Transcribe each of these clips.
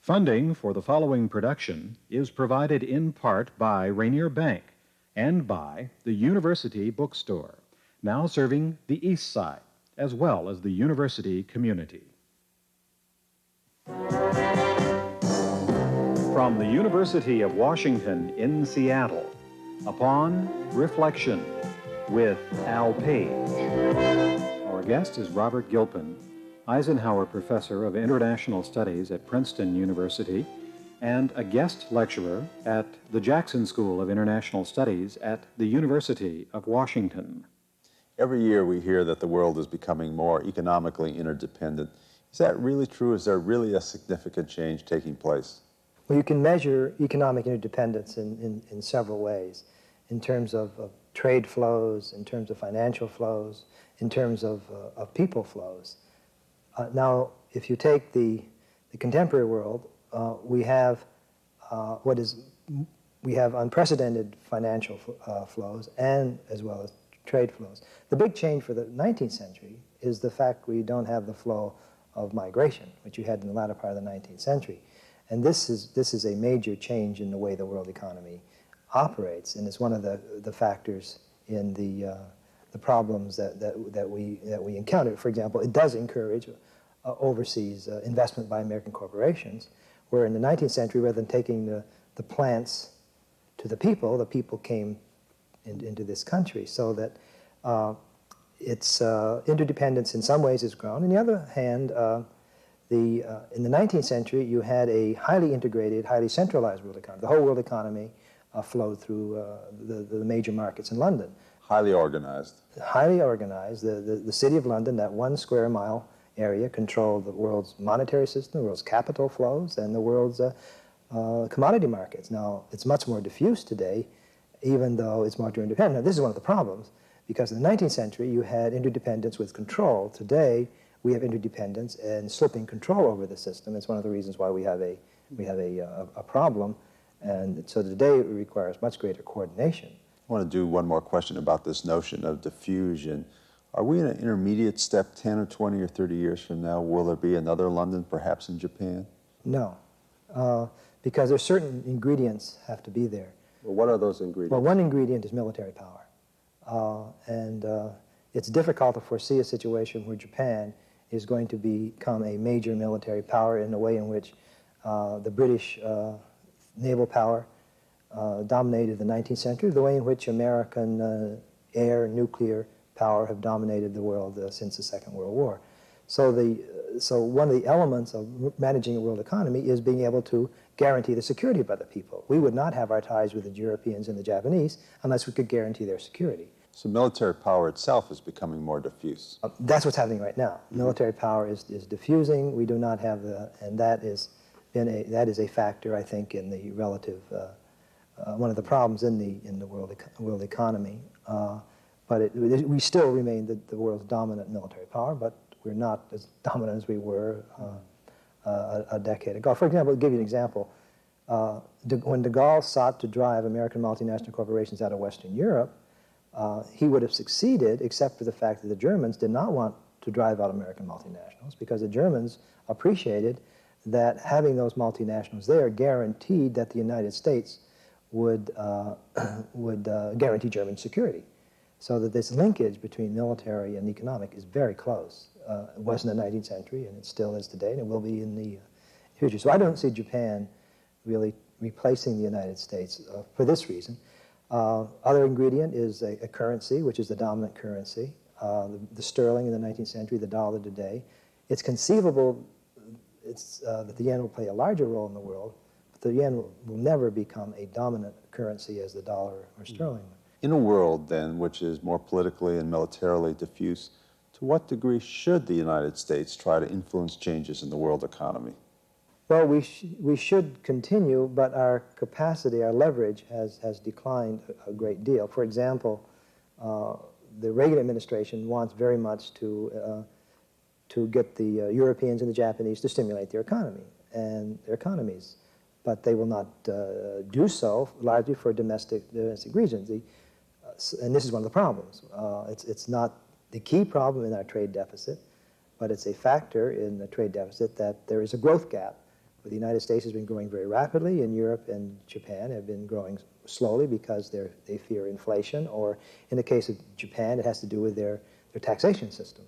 Funding for the following production is provided in part by Rainier Bank and by the University Bookstore, now serving the East Side as well as the university community. From the University of Washington in Seattle, Upon Reflection with Al Page. Our guest is Robert Gilpin, Eisenhower Professor of International Studies at Princeton University and a guest lecturer at the Jackson School of International Studies at the University of Washington. Every year we hear that the world is becoming more economically interdependent. Is that really true? Is there really a significant change taking place? Well, you can measure economic interdependence in several ways, in terms of trade flows, in terms of financial flows, in terms of people flows. Now, if you take the contemporary world, we have unprecedented financial flows and as well as trade flows. The big change for the 19th century is the fact we don't have the flow of migration, which you had in the latter part of the 19th century. And this is a major change in the way the world economy operates, and it's one of the factors in the problems that we encounter. For example, it does encourage overseas investment by American corporations, where in the 19th century, rather than taking the plants to the people came into this country, so that its interdependence in some ways has grown. On the other hand, in the 19th century, you had a highly integrated, highly centralized world economy. The whole world economy flowed through the major markets in London. Highly organized. Highly organized. The city of London, that 1 square mile area, controlled the world's monetary system, the world's capital flows, and the world's commodity markets. Now, it's much more diffuse today, even though it's much more independent. Now, this is one of the problems, because in the 19th century, you had interdependence with control. Today, we have interdependence and slipping control over the system. It's one of the reasons why we have a problem, and so today it requires much greater coordination. I want to do one more question about this notion of diffusion. Are we in an intermediate step 10 or 20 or 30 years from now? Will there be another London, perhaps in Japan? No, because there's certain ingredients have to be there. Well, what are those ingredients? Well, one ingredient is military power, and it's difficult to foresee a situation where Japan is going to become a major military power in a way in which the British naval power dominated the 19th century, the way in which American air, nuclear power have dominated the world since the Second World War. So one of the elements of managing a world economy is being able to guarantee the security of other people. We would not have our ties with the Europeans and the Japanese unless we could guarantee their security. So military power itself is becoming more diffuse. That's what's happening right now. Military power is diffusing. We do not have and that is a factor, I think, in the relative one of the problems in the world economy. But we still remain the world's dominant military power, but we're not as dominant as we were a decade ago. For example, to give you an example, when de Gaulle sought to drive American multinational corporations out of Western Europe, he would have succeeded except for the fact that the Germans did not want to drive out American multinationals, because the Germans appreciated that having those multinationals there guaranteed that the United States would guarantee German security. So that this linkage between military and economic is very close. It was in the 19th century, and it still is today, and it will be in the future. So I don't see Japan really replacing the United States for this reason. Other ingredient is a currency, which is the dominant currency. The sterling in the 19th century, the dollar today. It's conceivable that the yen will play a larger role in the world, but the yen will never become a dominant currency as the dollar or sterling. In a world, then, which is more politically and militarily diffuse, to what degree should the United States try to influence changes in the world economy? Well, we should continue, but our capacity, our leverage has declined a great deal. For example, the Reagan administration wants very much to get the Europeans and the Japanese to stimulate their economy and their economies, but they will not do so largely for domestic reasons. And this is one of the problems. It's not the key problem in our trade deficit, but it's a factor in the trade deficit that there is a growth gap The United States has been growing very rapidly, and Europe and Japan have been growing slowly because they fear inflation, or in the case of Japan, it has to do with their taxation system.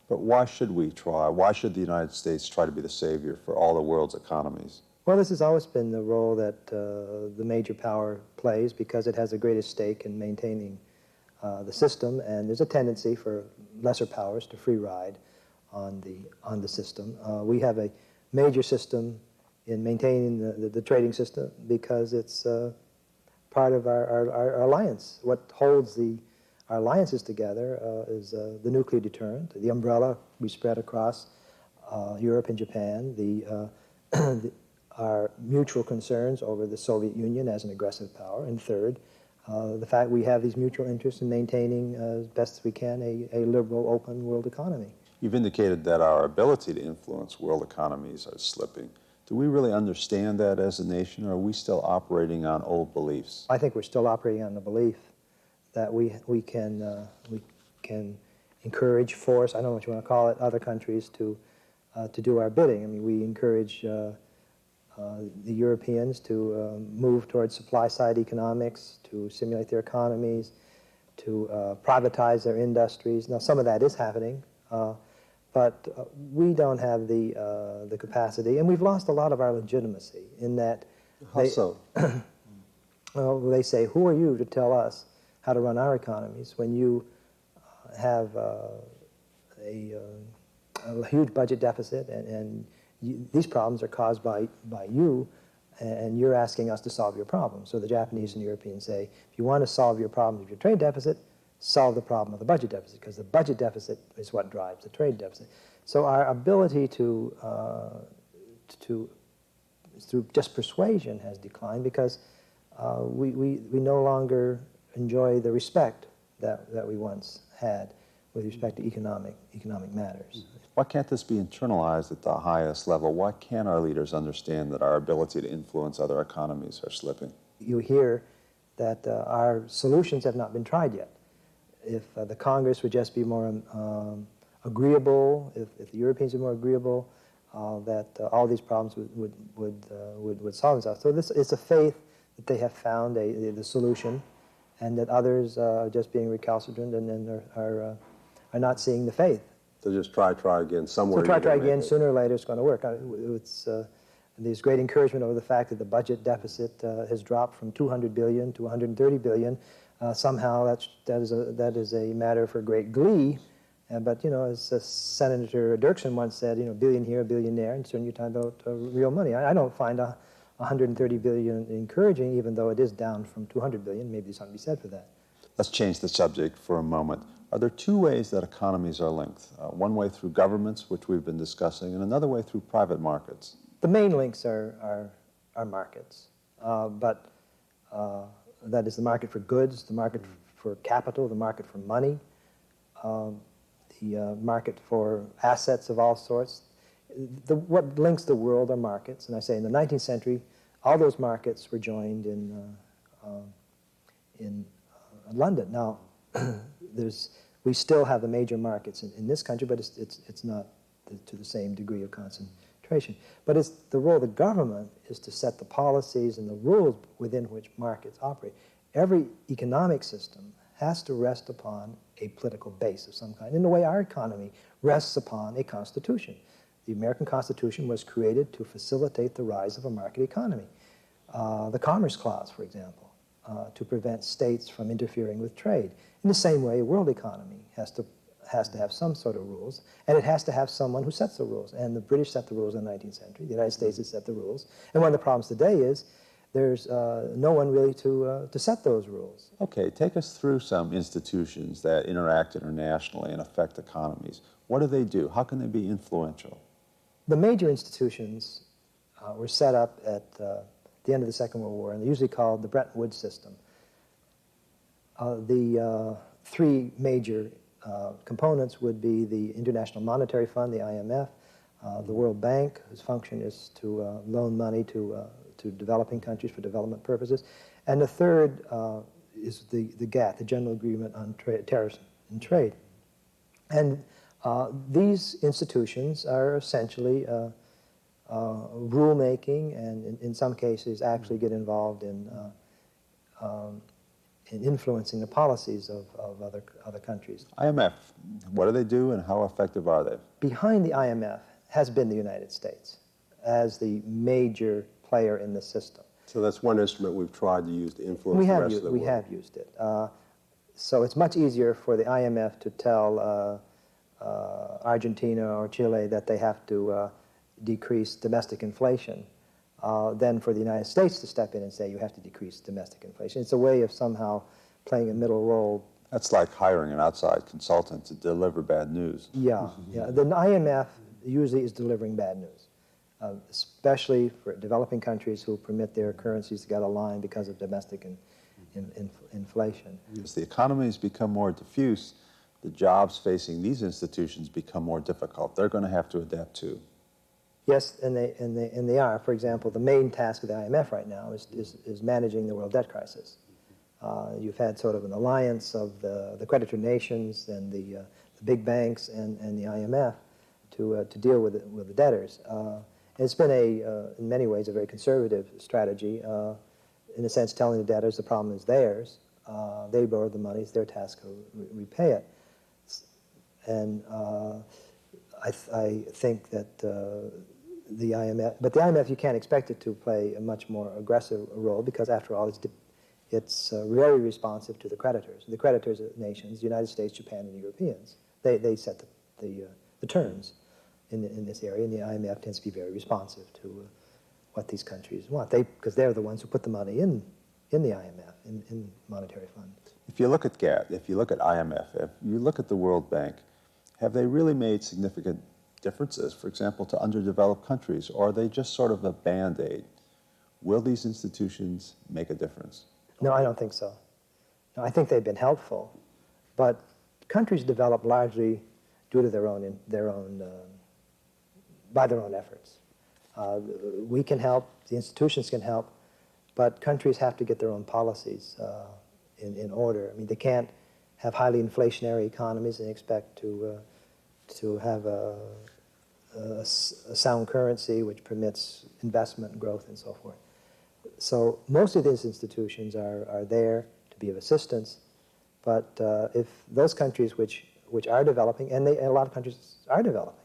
But why should we try? Why should the United States try to be the savior for all the world's economies? Well, this has always been the role that the major power plays because it has the greatest stake in maintaining the system, and there's a tendency for lesser powers to free ride on the system. We have a major system in maintaining the trading system because it's part of our alliance. What holds our alliances together is the nuclear deterrent, the umbrella we spread across Europe and Japan, our mutual concerns over the Soviet Union as an aggressive power, and third, the fact we have these mutual interests in maintaining as best as we can a liberal, open world economy. You've indicated that our ability to influence world economies are slipping. Do we really understand that as a nation, or are we still operating on old beliefs? I think we're still operating on the belief that we can encourage, force, I don't know what you want to call it, other countries to do our bidding. I mean, we encourage the Europeans to move towards supply-side economics, to stimulate their economies, to privatize their industries. Now, some of that is happening, but we don't have the capacity, and we've lost a lot of our legitimacy in that. How so? Well, they say, who are you to tell us how to run our economies when you have a huge budget deficit and these problems are caused by you, and you're asking us to solve your problem. So the Japanese and Europeans say, if you want to solve your problem of your trade deficit, solve the problem of the budget deficit, because the budget deficit is what drives the trade deficit. So our ability to through just persuasion has declined because we no longer enjoy the respect that we once had with respect to economic matters. Why can't this be internalized at the highest level? Why can't our leaders understand that our ability to influence other economies are slipping? You hear that our solutions have not been tried yet. If the Congress would just be more agreeable, if the Europeans were more agreeable, that all these problems would solve themselves. So this is a faith that they have found the solution, and that others are just being recalcitrant and are not seeing the faith. So just try again somewhere. So try again. Sooner or later, it's going to work. There's great encouragement over the fact that the budget deficit has dropped from 200 billion to 130 billion. Somehow that is a matter for great glee. But, you know, as Senator Dirksen once said, you know, billion here, billion there, and soon you're talking about real money. I don't find 130 billion encouraging, even though it is down from 200 billion. Maybe there's something to be said for that. Let's change the subject for a moment. Are there two ways that economies are linked? One way through governments, which we've been discussing, and another way through private markets. The main links are markets, but that is the market for goods, the market for capital, the market for money, the market for assets of all sorts. What links the world are markets, and I say in the 19th century, all those markets were joined in London. Now, we still have the major markets in this country, but it's not to the same degree of concentration. But it's the role of the government is to set the policies and the rules within which markets operate. Every economic system has to rest upon a political base of some kind, in the way our economy rests upon a constitution. The American Constitution was created to facilitate the rise of a market economy. The Commerce Clause, for example, to prevent states from interfering with trade. In the same way, a world economy has to have some sort of rules, and it has to have someone who sets the rules. And the British set the rules in the 19th century. The United States has set the rules. And one of the problems today is there's no one really to set those rules. Okay, take us through some institutions that interact internationally and affect economies. What do? How can they be influential? The major institutions were set up at the end of the Second World War, and they're usually called the Bretton Woods system. The three major components would be the International Monetary Fund, the IMF, the World Bank, whose function is to loan money to developing countries for development purposes, and the third is the GATT, the General Agreement on Tariffs and Trade. And these institutions are essentially rulemaking, and in some cases actually get involved in influencing the policies of other countries. IMF, what do they do and how effective are they? Behind the IMF has been the United States as the major player in the system. So that's one instrument we've tried to use to influence the rest of the world. We have used it. So it's much easier for the IMF to tell Argentina or Chile that they have to decrease domestic inflation than for the United States to step in and say you have to decrease domestic inflation. It's a way of somehow playing a middle role. That's like hiring an outside consultant to deliver bad news. Yeah, yeah. The IMF usually is delivering bad news, especially for developing countries who permit their currencies to get a line because of domestic inflation. As the economies become more diffuse, the jobs facing these institutions become more difficult. They're going to have to adapt too. Yes, and they are. For example, the main task of the IMF right now is managing the world debt crisis. You've had sort of an alliance of the creditor nations and the big banks and the IMF to deal with the debtors. It's been in many ways, a very conservative strategy. In a sense, telling the debtors the problem is theirs. They borrowed the money; it's their task to repay it. And I think that the IMF, but the IMF, you can't expect it to play a much more aggressive role because, after all, it's very responsive to the creditors. The creditors are nations, the United States, Japan, and the Europeans. They set the terms in this area, and the IMF tends to be very responsive to what these countries want. Because they're the ones who put the money in the IMF, in monetary fund. If you look at GATT, if you look at IMF, if you look at the World Bank, have they really made significant differences, for example, to underdeveloped countries, or are they just sort of a Band-Aid? Will these institutions make a difference? No, I don't think so. No, I think they've been helpful, but countries develop largely due to by their own efforts. We can help, the institutions can help, but countries have to get their own policies in order. I mean, they can't have highly inflationary economies and expect to have a sound currency which permits investment and growth and so forth. So most of these institutions are there to be of assistance, but if those countries which are developing, and a lot of countries are developing,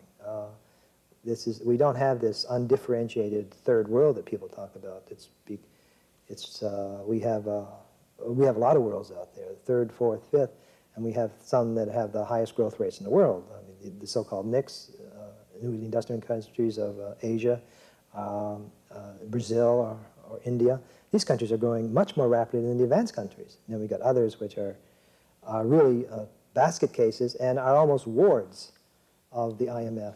we don't have this undifferentiated third world that people talk about. We have a lot of worlds out there, third, fourth, fifth, and we have some that have the highest growth rates in the world. I mean, the so-called NICs, newly industrial countries of Asia, Brazil or India. These countries are growing much more rapidly than the advanced countries. And then we've got others which are really basket cases and are almost wards of the IMF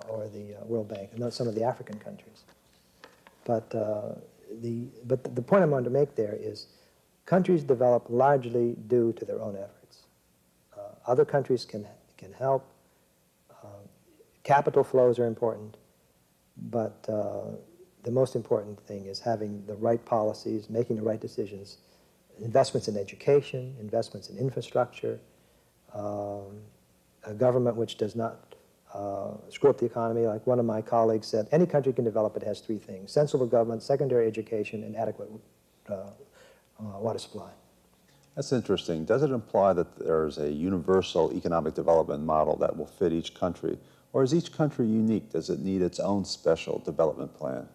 or the World Bank, and some of the African countries. But the point I wanted to make there is countries develop largely due to their own efforts. Other countries can help. Capital flows are important, but the most important thing is having the right policies, making the right decisions, investments in education, investments in infrastructure, a government which does not screw up the economy. Like one of my colleagues said, any country can develop it has three things: sensible government, secondary education, and adequate water supply. That's interesting. Does it imply that there's a universal economic development model that will fit each country? Or is each country unique? Does it need its own special development plan?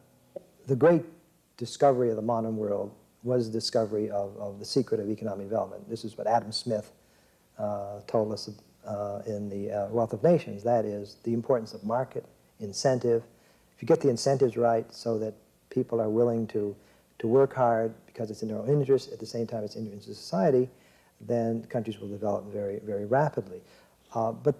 The great discovery of the modern world was the discovery of the secret of economic development. This is what Adam Smith told us in the Wealth of Nations. That is the importance of market, incentive. If you get the incentives right so that people are willing to work hard because it's in their own interest, at the same time it's in the interest of society, then countries will develop very, very rapidly. But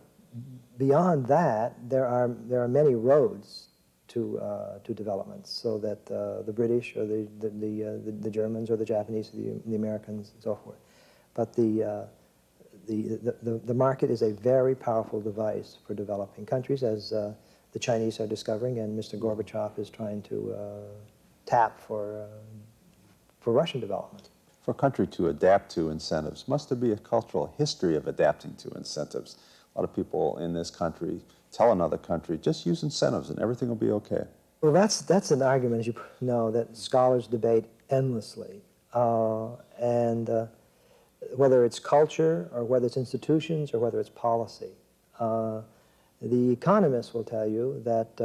beyond that, there are many roads to development, so that the British or the Germans or the Japanese or the Americans and so forth. But the market is a very powerful device for developing countries, as the Chinese are discovering, and Mr. Gorbachev is trying to tap for Russian development. For a country to adapt to incentives, must there be a cultural history of adapting to incentives? A lot of people in this country tell another country, just use incentives and everything will be okay. Well, that's an argument, as you know, that scholars debate endlessly. Whether it's culture, or whether it's institutions, or whether it's policy. The economists will tell you that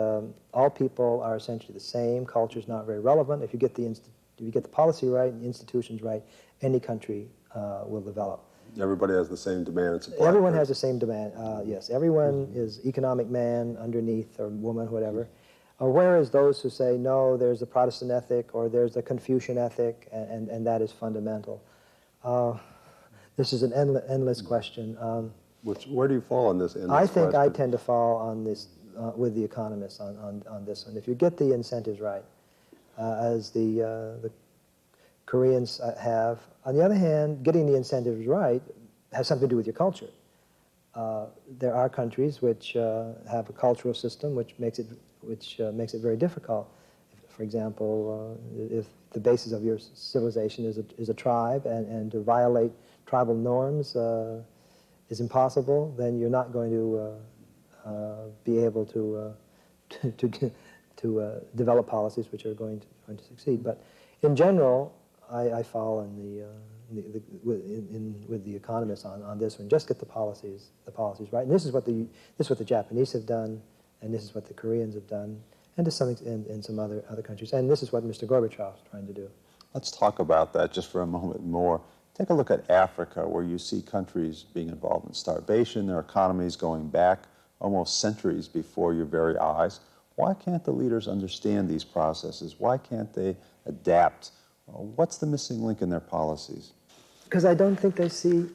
all people are essentially the same. Culture is not very relevant. If you get the policy right and the institutions right, any country will develop. Everybody has the same demand and supply. Everyone has the same demand, yes. Everyone is economic man underneath, or woman, whatever. Whereas those who say, no, there's a Protestant ethic, or there's a Confucian ethic, and that is fundamental. This is an endless question. Where do you fall on this endless I think question? I tend to fall on this, with the economists on this one. If you get the incentives right, as the Koreans have. On the other hand, getting the incentives right has something to do with your culture. There are countries which have a cultural system which makes it very difficult. For example, if the basis of your civilization is a tribe, and to violate tribal norms is impossible, then you're not going to be able to develop policies which are going to succeed. But in general, I fall with the economists on this one. Just get the policies right. And this is what the Japanese have done, and this is what the Koreans have done, and to some extent in some other countries. And this is what Mr. Gorbachev is trying to do. Let's talk about that just for a moment more. Take a look at Africa, where you see countries being involved in starvation, their economies going back almost centuries before your very eyes. Why can't the leaders understand these processes? Why can't they adapt? What's the missing link in their policies? Because I don't think they see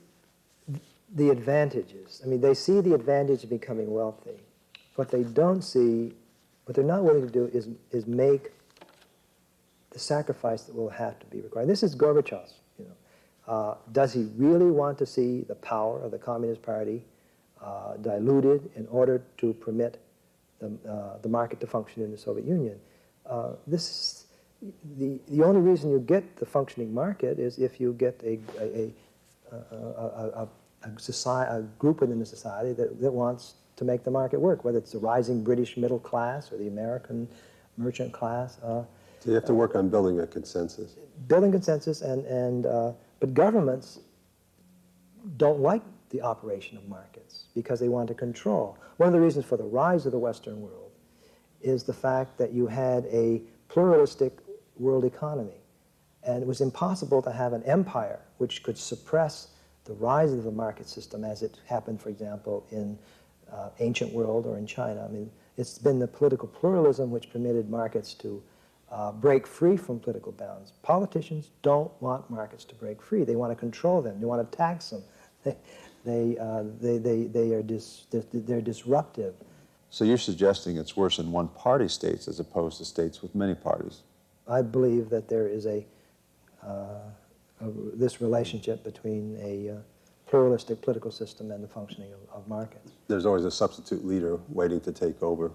the advantages. I mean, they see the advantage of becoming wealthy. What they don't see, what they're not willing to do is make the sacrifice that will have to be required. This is Gorbachev's, you know. Does he really want to see the power of the Communist Party diluted in order to permit the market to function in the Soviet Union? The only reason you get the functioning market is if you get a group within the society that wants to make the market work, whether it's the rising British middle class or the American merchant class. So you have to work on building a consensus. Building consensus, but governments don't like the operation of markets because they want to control. One of the reasons for the rise of the Western world is the fact that you had a pluralistic world economy, and it was impossible to have an empire which could suppress the rise of the market system as it happened, for example, in ancient world or in China. I mean, it's been the political pluralism which permitted markets to break free from political bounds. Politicians don't want markets to break free. They want to control them. They want to tax them. They're disruptive. So you're suggesting it's worse in one-party states as opposed to states with many parties? I believe that there is this relationship between a pluralistic political system and the functioning of markets. There's always a substitute leader waiting to take over.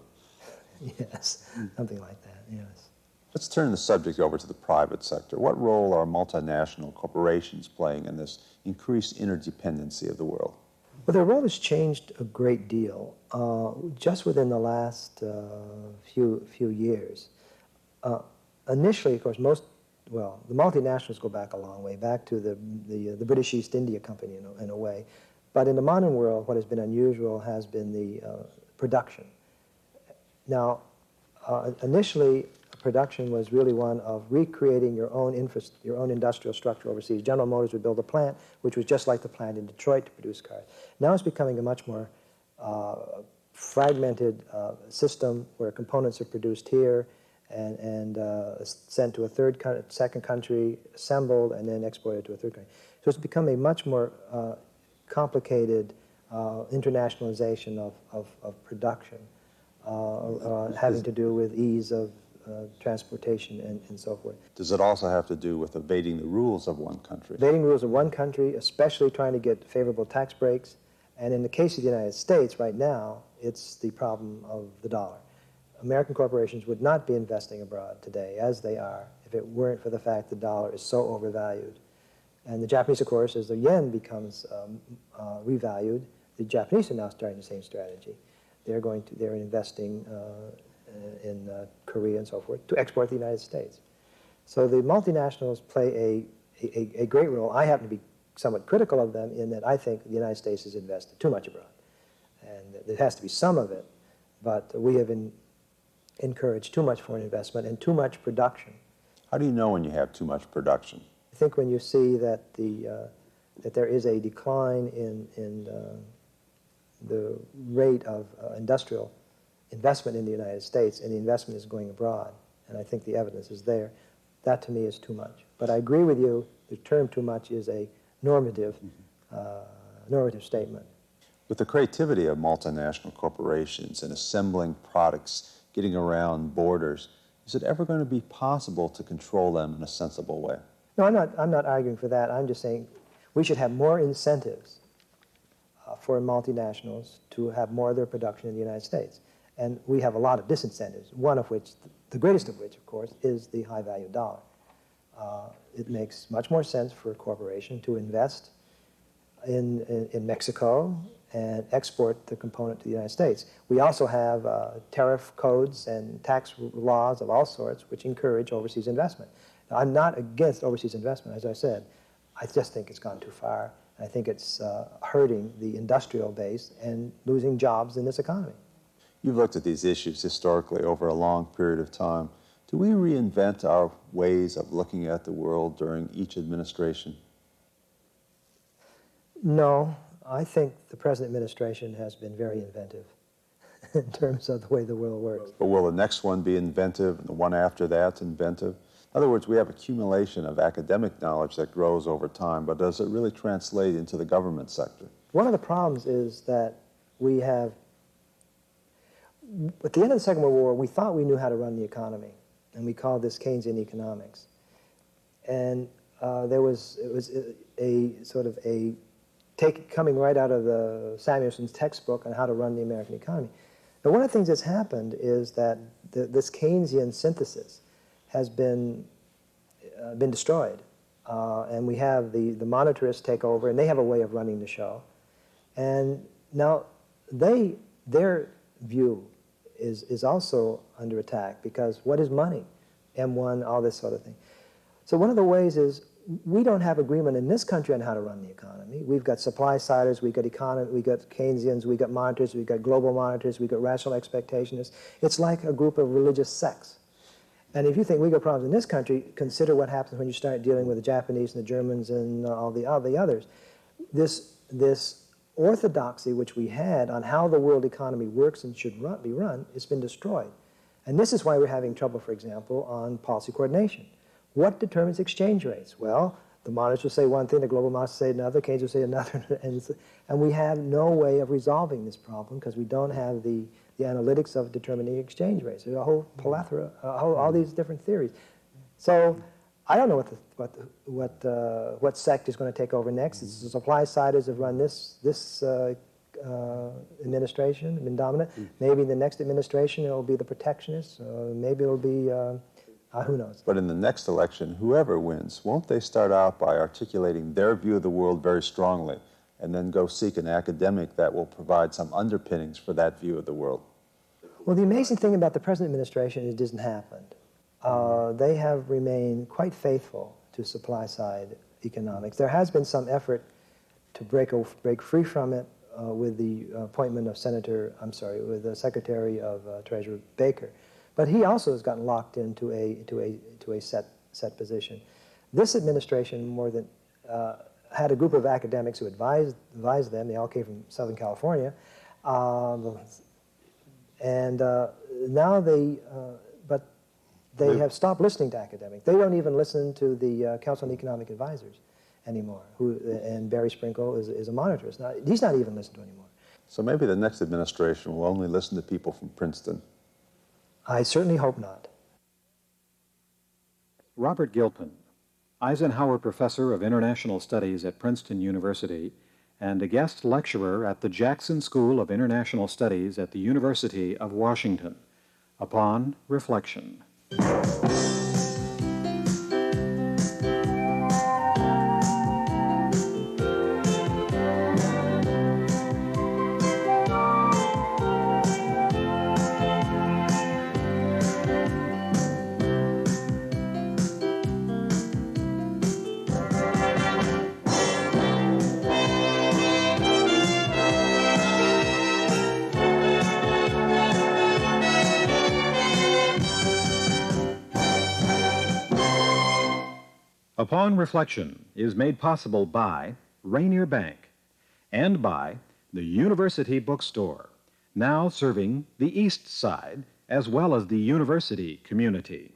Yes, something like that, yes. Let's turn the subject over to the private sector. What role are multinational corporations playing in this increased interdependency of the world? Well, their role has changed a great deal just within the last few years. Initially, of course, the multinationals go back a long way, back to the British East India Company in a way. But in the modern world, what has been unusual has been the production. Now, initially, production was really one of recreating your own industrial structure overseas. General Motors would build a plant which was just like the plant in Detroit to produce cars. Now it's becoming a much more fragmented system where components are produced here and sent to a second country, assembled, and then exported to a third country. So it's become a much more complicated internationalization of production, having to do with ease of transportation and so forth. Does it also have to do with evading the rules of one country? Evading rules of one country, especially trying to get favorable tax breaks. And in the case of the United States right now, it's the problem of the dollar. American corporations would not be investing abroad today, as they are, if it weren't for the fact the dollar is so overvalued. And the Japanese, of course, as the yen becomes revalued, the Japanese are now starting the same strategy. They're investing Korea and so forth, to export to the United States. So the multinationals play a great role. I happen to be somewhat critical of them in that I think the United States has invested too much abroad. And there has to be some of it, but we have encouraged too much foreign investment and too much production. How do you know when you have too much production? I think when you see that that there is a decline in the rate of industrial investment in the United States, and the investment is going abroad, and I think the evidence is there, that to me is too much. But I agree with you, the term too much is a normative statement. With the creativity of multinational corporations and assembling products, getting around borders, is it ever going to be possible to control them in a sensible way? No, I'm not arguing for that. I'm just saying we should have more incentives for multinationals to have more of their production in the United States. And we have a lot of disincentives, one of which, the greatest of which, of course, is the high-value dollar. It makes much more sense for a corporation to invest in Mexico and export the component to the United States. We also have tariff codes and tax laws of all sorts which encourage overseas investment. Now, I'm not against overseas investment, as I said. I just think it's gone too far. I think it's hurting the industrial base and losing jobs in this economy. You've looked at these issues historically over a long period of time. Do we reinvent our ways of looking at the world during each administration? No, I think the present administration has been very inventive in terms of the way the world works. But will the next one be inventive and the one after that inventive? In other words, we have accumulation of academic knowledge that grows over time, but does it really translate into the government sector? One of the problems is that we have, at the end of the Second World War, we thought we knew how to run the economy, and we called this Keynesian economics. And it was a sort of a coming right out of the Samuelson's textbook on how to run the American economy. But one of the things that's happened is that this Keynesian synthesis has been destroyed. And we have the monetarists take over, and they have a way of running the show. And now their view is also under attack, because what is money? M1, all this sort of thing. So one of the ways is we don't have agreement in this country on how to run the economy. We've got supply-siders, we've got we've got Keynesians, we've got monetarists, we've got global monetarists, we've got rational expectationists. It's like a group of religious sects. And if you think we've got problems in this country, consider what happens when you start dealing with the Japanese and the Germans and all the others. This orthodoxy which we had on how the world economy works and should be run, it's been destroyed. And this is why we're having trouble, for example, on policy coordination. What determines exchange rates? Well, the monitors will say one thing, the global monitors will say another, Keynes will say another, and we have no way of resolving this problem because we don't have the analytics of determining exchange rates. There's a whole plethora, all these different theories. So I don't know what sect is going to take over next. It's the supply-siders have run this administration, been dominant. Maybe in the next administration it will be the protectionists. Maybe it will be, who knows. But in the next election, whoever wins, won't they start out by articulating their view of the world very strongly and then go seek an academic that will provide some underpinnings for that view of the world? Well, the amazing thing about the present administration is it hasn't happened. They have remained quite faithful to supply-side economics. There has been some effort to break free from it with the appointment of with the Secretary of Treasury Baker. But he also has gotten locked into a set position. This administration more than had a group of academics who advised them. They all came from Southern California, and now they have stopped listening to academics. They don't even listen to the Council on Economic Advisors anymore. And Barry Sprinkle is a monetarist. Now, he's not even listened to anymore. So maybe the next administration will only listen to people from Princeton. I certainly hope not. Robert Gilpin, Eisenhower Professor of International Studies at Princeton University and a guest lecturer at the Jackson School of International Studies at the University of Washington. Upon reflection. Upon Reflection is made possible by Rainier Bank and by the University Bookstore, now serving the East Side as well as the university community.